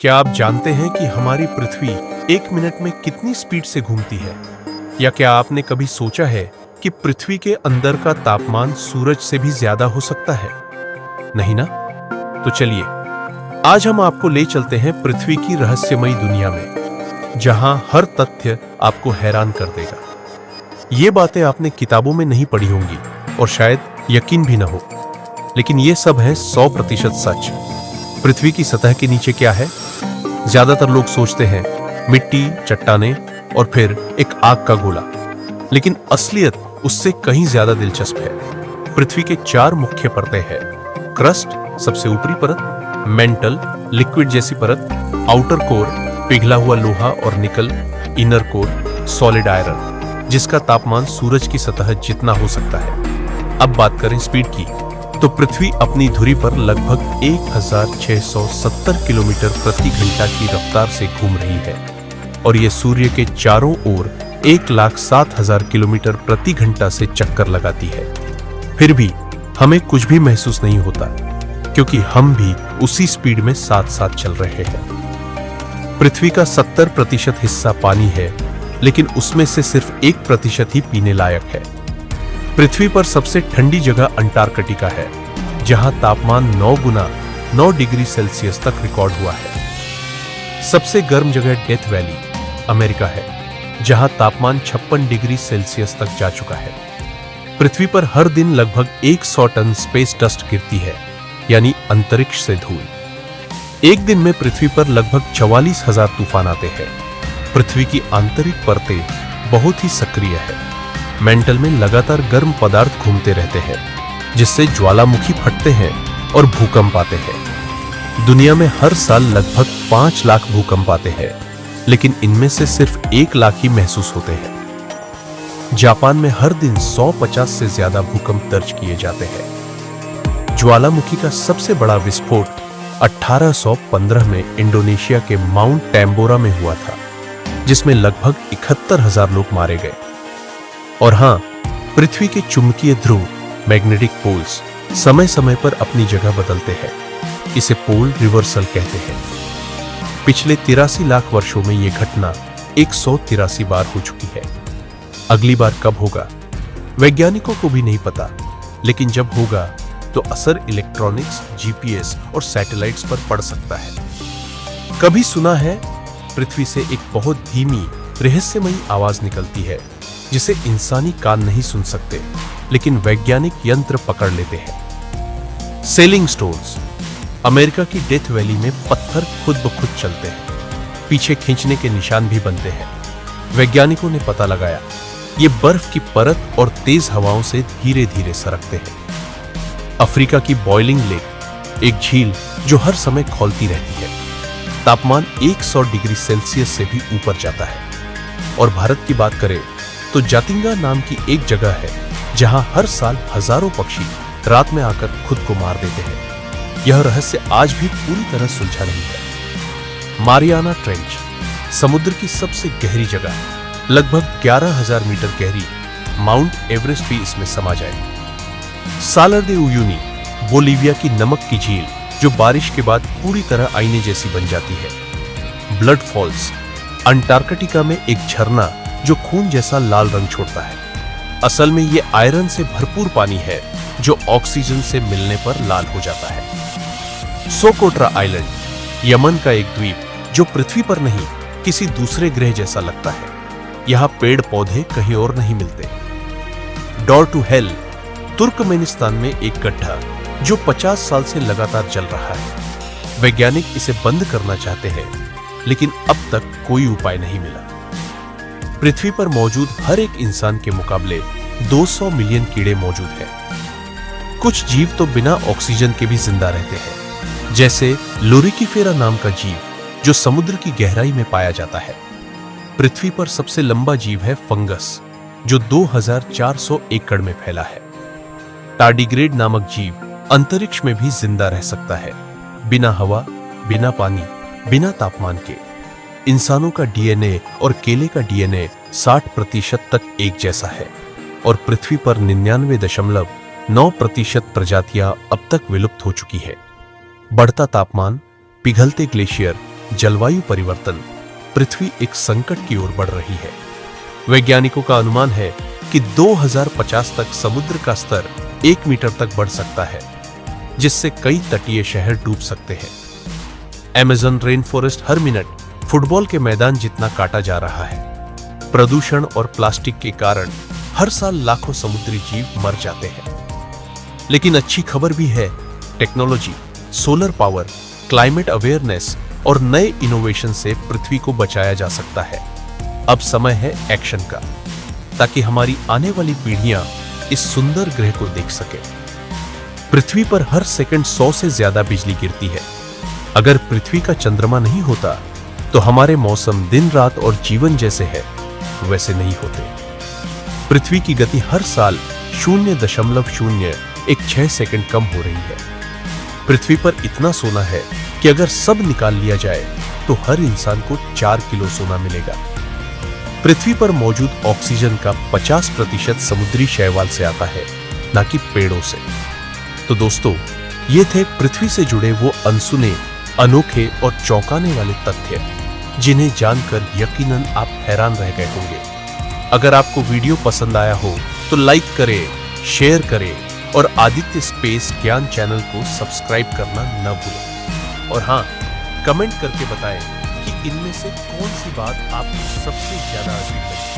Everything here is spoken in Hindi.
क्या आप जानते हैं कि हमारी पृथ्वी एक मिनट में कितनी स्पीड से घूमती है? या क्या आपने कभी सोचा है कि पृथ्वी के अंदर का तापमान सूरज से भी ज्यादा हो सकता है? नहीं ना? तो चलिए, आज हम आपको ले चलते हैं पृथ्वी की रहस्यमयी दुनिया में, जहां हर तथ्य आपको हैरान कर देगा। ये बातें आपने किताबों में नहीं पढ़ी होंगी और शायद यकीन भी न हो, लेकिन ये सब है 100% सच। पृथ्वी की सतह के नीचे क्या है? ज्यादातर लोग सोचते हैं मिट्टी, चट्टाने और फिर एक आग का गोला, लेकिन असलियत उससे कहीं ज्यादा दिलचस्प है। पृथ्वी के 4 मुख्य परतें हैं। क्रस्ट सबसे ऊपरी परत, मेंटल लिक्विड जैसी परत, आउटर कोर पिघला हुआ लोहा और निकल, इनर कोर सॉलिड आयरन जिसका तापमान सूरज की सतह जितना हो सकता है। अब बात करें स्पीड की, तो पृथ्वी अपनी धुरी पर लगभग 1670 किलोमीटर प्रति घंटा की रफ्तार से घूम रही है और यह सूर्य के चारों ओर 1,07,000 किलोमीटर प्रति घंटा से चक्कर लगाती है। फिर भी हमें कुछ भी महसूस नहीं होता, क्योंकि हम भी उसी स्पीड में साथ साथ चल रहे हैं। पृथ्वी का 70% हिस्सा पानी है, लेकिन उसमें से सिर्फ 1% ही पीने लायक है। पृथ्वी पर सबसे ठंडी जगह अंटार्कटिका है, जहां तापमान 9 गुना 9 डिग्री सेल्सियस तक रिकॉर्ड हुआ है। सबसे गर्म जगह डेथ वैली अमेरिका है, जहां तापमान 56 डिग्री सेल्सियस तक जा चुका है। पृथ्वी पर हर दिन लगभग 100 टन स्पेस डस्ट गिरती है, यानी अंतरिक्ष से धूल। एक दिन में पृथ्वी पर लगभग 44,000 तूफान आते हैं। पृथ्वी की आंतरिक परतें बहुत ही सक्रिय है। मेंटल में लगातार गर्म पदार्थ घूमते रहते हैं, जिससे ज्वालामुखी फटते हैं और भूकंप आते हैं। दुनिया में हर साल लगभग 5 लाख भूकंप आते हैं, लेकिन इनमें से सिर्फ 1 लाख ही महसूस होते हैं। जापान में हर दिन 150 से ज्यादा भूकंप दर्ज किए जाते हैं। ज्वालामुखी का सबसे बड़ा विस्फोट 1815 में इंडोनेशिया के माउंट टैम्बोरा में हुआ था, जिसमें लगभग 71,000 लोग मारे गए। और हां, पृथ्वी के चुंबकीय ध्रुव मैग्नेटिक पोल्स समय समय पर अपनी जगह बदलते हैं। इसे पोल रिवर्सल कहते हैं। पिछले 83 लाख वर्षों में यह घटना 183 बार हो चुकी है। अगली बार कब होगा, वैज्ञानिकों को भी नहीं पता, लेकिन जब होगा तो असर इलेक्ट्रॉनिक्स, जीपीएस और सैटेलाइट्स पर पड़ सकता है। कभी सुना है पृथ्वी से एक बहुत धीमी रहस्यमयी आवाज निकलती है, जिसे इंसानी कान नहीं सुन सकते, लेकिन वैज्ञानिक यंत्र पकड़ लेते हैं। सेलिंग स्टोन्स अमेरिका की डेथ वैली में पत्थर खुद ब खुद चलते हैं। पीछे खींचने के निशान भी बनते हैं। वैज्ञानिकों ने पता लगाया, ये बर्फ की परत और तेज हवाओं से धीरे धीरे सरकते हैं। अफ्रीका की बॉइलिंग लेक, एक झील जो हर समय खौलती रहती है, तापमान 100 डिग्री सेल्सियस से भी ऊपर जाता है। और भारत की बात करें तो जातिंगा नाम की एक जगह है, जहां हर साल हजारों पक्षी रात में आकर खुद को मार देते हैं। यह रहस्य आज भी पूरी तरह सुलझा नहीं है। मारियाना ट्रेंच समुद्र की सबसे गहरी जगह, लगभग 11,000 मीटर गहरी। माउंट एवरेस्ट भी इसमें समा जाए। सालर दे उयुनी बोलीविया की नमक की झील, जो बारिश के बाद पूरी तरह आईने जैसी बन जाती है। ब्लड फॉल्स अंटार्कटिका में एक झरना जो खून जैसा लाल रंग छोड़ता है। असल में यह आयरन से भरपूर पानी है, जो ऑक्सीजन से मिलने पर लाल हो जाता है। सोकोट्रा आइलैंड यमन का एक द्वीप, जो पृथ्वी पर नहीं किसी दूसरे ग्रह जैसा लगता है। यहां पेड़ पौधे कहीं और नहीं मिलते। डोर टू हेल तुर्कमेनिस्तान में एक गड्ढा, जो 50 साल से लगातार जल रहा है। वैज्ञानिक इसे बंद करना चाहते हैं, लेकिन अब तक कोई उपाय नहीं मिला। पृथ्वी पर मौजूद हर एक इंसान के मुकाबले 200 मिलियन कीड़े मौजूद हैं। कुछ जीव तो बिना ऑक्सीजन के भी जिंदा रहते हैं, जैसे लोरिकीफेरा नाम का जीव, जो समुद्र की गहराई में पाया जाता है। पृथ्वी पर सबसे लंबा जीव है फंगस, जो 2400 एकड़ में फैला है। टार्डिग्रेड नामक जीव अंतरिक्ष में भी जिंदा रह सकता है, बिना हवा, बिना पानी, बिना तापमान के। इंसानों का डीएनए और केले का डीएनए 60% तक एक जैसा है, और पृथ्वी पर 99.9% प्रजातियां अब तक विलुप्त हो चुकी है। बढ़ता तापमान, पिघलते ग्लेशियर जलवायु परिवर्तन, पृथ्वी एक संकट की ओर बढ़ रही है। वैज्ञानिकों का अनुमान है कि 2050 तक समुद्र का स्तर 1 मीटर तक बढ़ सकता है, जिससे कई तटीय शहर डूब सकते हैं। अमेज़न रेन फॉरेस्ट हर मिनट फुटबॉल के मैदान जितना काटा जा रहा है। प्रदूषण और प्लास्टिक के कारण हर साल लाखों समुद्री जीव मर जाते हैं। लेकिन अच्छी खबर भी है, technology, solar power, climate awareness और नए इनोवेशन से पृथ्वी को बचाया जा सकता है। अब समय है एक्शन का, ताकि हमारी आने वाली पीढ़ियां इस सुंदर ग्रह को देख सके। पृथ्वी पर हर सेकंड 100 से ज्यादा बिजली गिरती है। अगर पृथ्वी का चंद्रमा नहीं होता तो हमारे मौसम दिन रात और जीवन जैसे है वैसे नहीं होते। पृथ्वी की गति हर साल 0.016 सेकंड कम हो रही है। पृथ्वी पर इतना सोना है कि अगर सब निकाल लिया जाए तो हर इंसान को 4 किलो सोना मिलेगा। पृथ्वी पर मौजूद ऑक्सीजन का 50% समुद्री शैवाल से आता है, ना कि पेड़ों से। तो दोस्तों, ये थे पृथ्वी से जुड़े वो अनसुने, अनोखे और चौंकाने वाले तथ्य, जिन्हें जानकर यकीनन आप हैरान रह गए होंगे। अगर आपको वीडियो पसंद आया हो तो लाइक करें, शेयर करें और आदित्य स्पेस ज्ञान चैनल को सब्सक्राइब करना न भूलें। और हाँ, कमेंट करके बताएं कि इनमें से कौन सी बात आपको सबसे ज्यादा अजीब लगी।